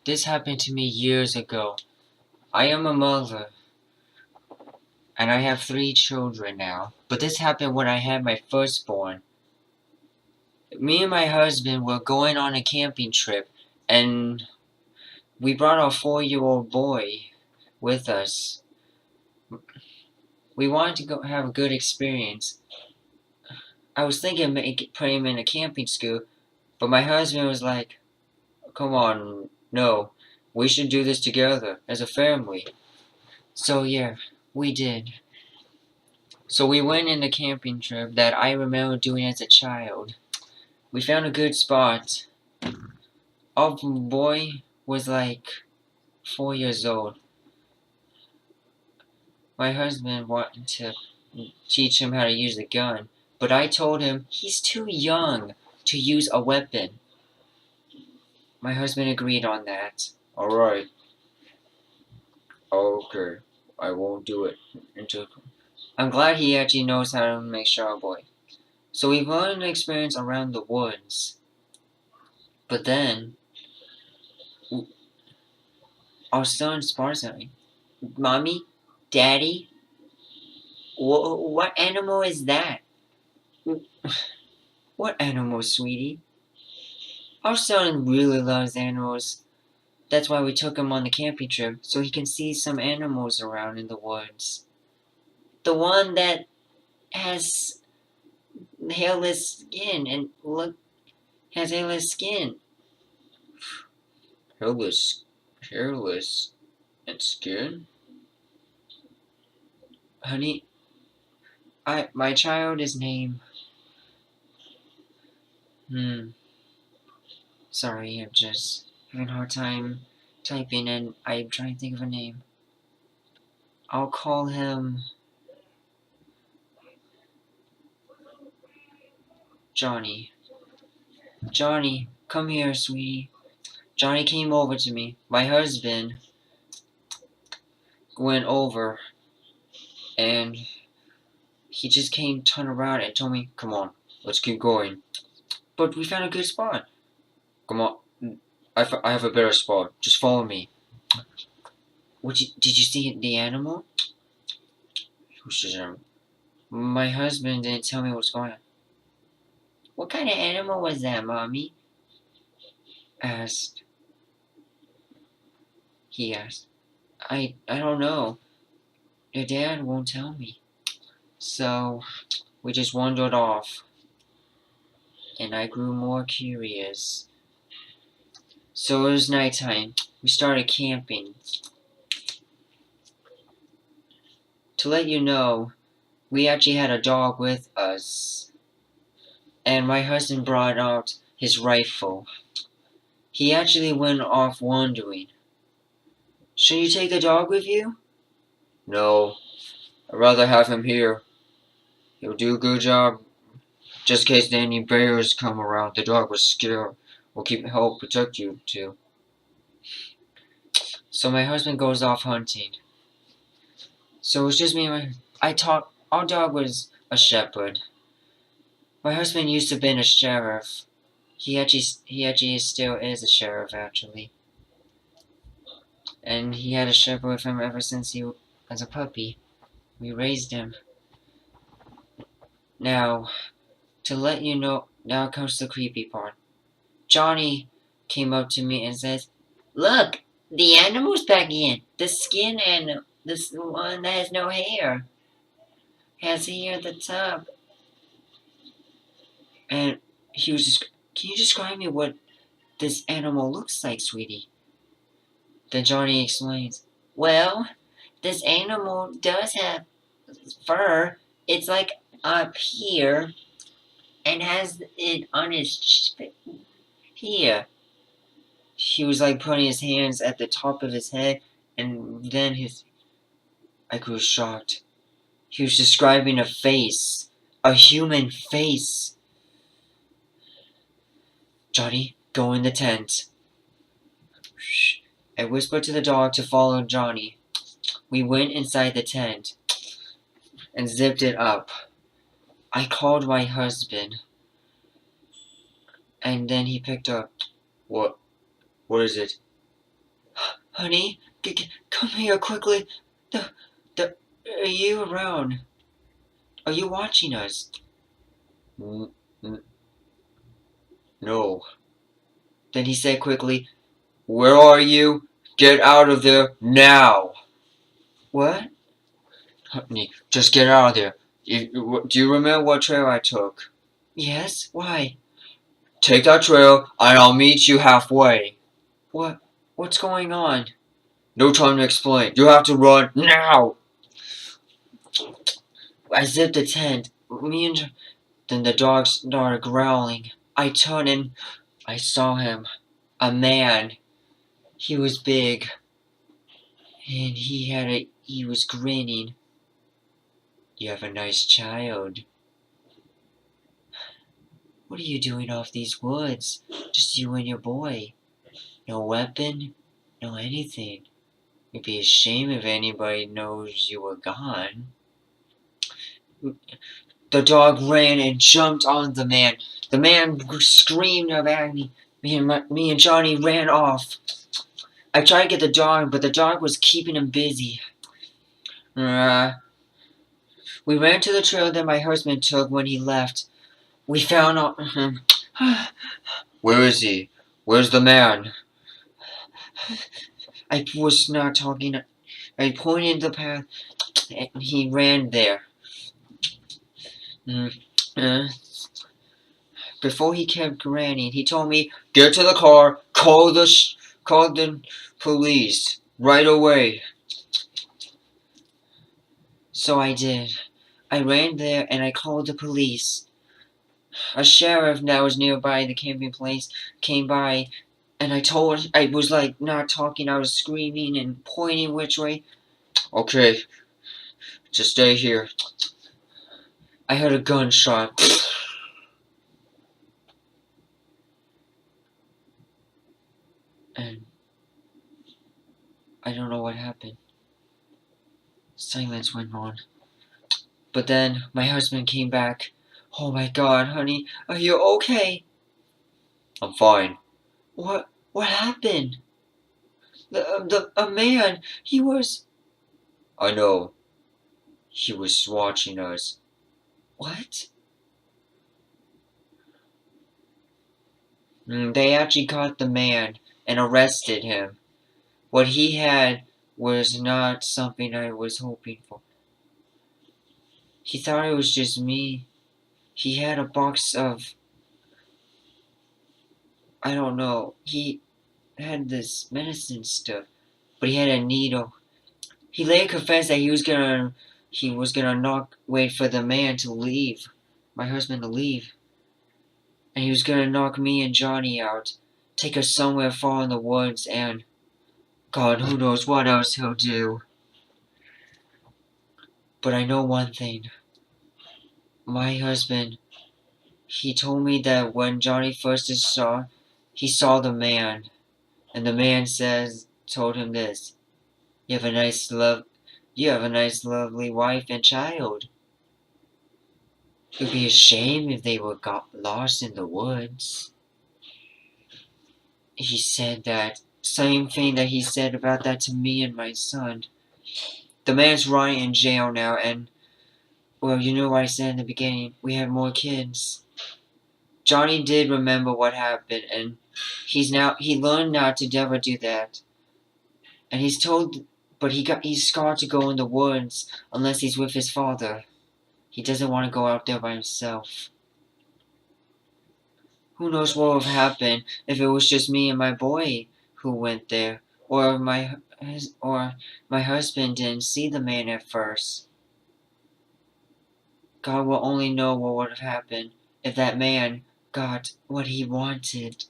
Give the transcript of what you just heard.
This happened to me years ago. I am a mother, and I have 3 children now. But this happened when I had my firstborn. Me and my husband were going on a camping trip, and we brought our 4-year-old boy with us. We wanted to go have a good experience. I was thinking of putting him in a camping school, but my husband was like, come on, no, we should do this together as a family. So yeah, we did. So we went in the camping trip that I remember doing as a child. We found a good spot. Our boy was like 4 years old. My husband wanted to teach him how to use a gun, but I told him he's too young to use a weapon. My husband agreed on that. Alright. Okay. I won't do it. I'm glad he actually knows how to make sure boy. So we wanted an experience around the woods. But then, our son spotted something. Mommy? Daddy? What animal is that? What animal, sweetie? Our son really loves animals. That's why we took him on the camping trip, so he can see some animals around in the woods. The one that has hairless skin and has hairless skin. Hairless and skin? Honey, my child is named. Sorry, I'm just having a hard time typing and I'm trying to think of a name. I'll call him Johnny. Johnny, come here, sweetie. Johnny came over to me. My husband went over and he just turned around and told me, come on, let's keep going. But we found a good spot. Come on, I have a better spot. Just follow me. Did you see the animal? My husband didn't tell me what's going on. What kind of animal was that, Mommy? Asked. He asked. I don't know. Your dad won't tell me. So we just wandered off. And I grew more curious. So it was nighttime. We started camping. To let you know, we actually had a dog with us. And my husband brought out his rifle. He actually went off wandering. Should you take the dog with you? No. I'd rather have him here. He'll do a good job. Just in case any bears come around, the dog will scare. Will help protect you too. So my husband goes off hunting. So it's just me and our dog was a shepherd. My husband used to be a sheriff. He actually still is a sheriff actually. And he had a shepherd with him ever since he was a puppy. We raised him. Now, to let you know, now comes the creepy part. Johnny came up to me and says, "Look, the animal's back in. The skin animal, this one that has no hair, has hair at the top." And he was just, "Can you describe me what this animal looks like, sweetie?" Then Johnny explains, "Well, this animal does have fur. It's like up here and has it on his here." He was like putting his hands at the top of his head, and then I grew shocked. He was describing a face. A human face. "Johnny, go in the tent." I whispered to the dog to follow Johnny. We went inside the tent and zipped it up. I called my husband, and then he picked up. What is it?" Honey, come here quickly. The, are you around? Are you watching us? N- n- no. Then he said quickly, where are you? Get out of there now. What? Honey, just get out of there. Do you remember what trail I took? Yes, why? Take that trail and I'll meet you halfway. What? What's going on? No time to explain. You have to run now. I zipped the tent. Then the dog started growling. I turned and I saw him. A man. He was big. And he was grinning. You have a nice child. What are you doing off these woods? Just you and your boy. No weapon? No anything. It'd be a shame if anybody knows you were gone. The dog ran and jumped on the man. The man screamed of agony. Me and Johnny ran off. I tried to get the dog, but the dog was keeping him busy. We ran to the trail that my husband took when he left. We found him. Where is he? Where's the man? I was not talking. I pointed the path, and he ran there. Before he kept grinning, he told me, "Get to the car. Call the police right away." So I did. I ran there and I called the police. A sheriff that was nearby the camping place came by, and I was like not talking. I was screaming and pointing which way. Okay, just stay here. I heard a gunshot. And I don't know what happened. Silence went on. But then my husband came back. Oh my God, honey, are you okay? I'm fine. What happened? A man, he was... I know. He was watching us. What? They actually caught the man and arrested him. What he had was not something I was hoping for. He thought it was just me. He had a box of... I don't know. He had this medicine stuff, but he had a needle. He later confessed that he was gonna wait for the man to leave, my husband to leave, and he was gonna knock me and Johnny out, take us somewhere far in the woods, and God, who knows what else he'll do. But I know one thing. My husband, he told me that when Johnny first he saw the man, and the man told him this: "You have a nice, lovely wife and child. It'd be a shame if they got lost in the woods." He said that same thing that he said about that to me and my son. The man's rotting in jail now, and well, you know what I said in the beginning. We have more kids. Johnny did remember what happened, and he learned not to ever do that. And he's scared to go in the woods unless he's with his father. He doesn't want to go out there by himself. Who knows what would have happened if it was just me and my boy who went there, or my husband didn't see the man at first. God will only know what would have happened if that man got what he wanted.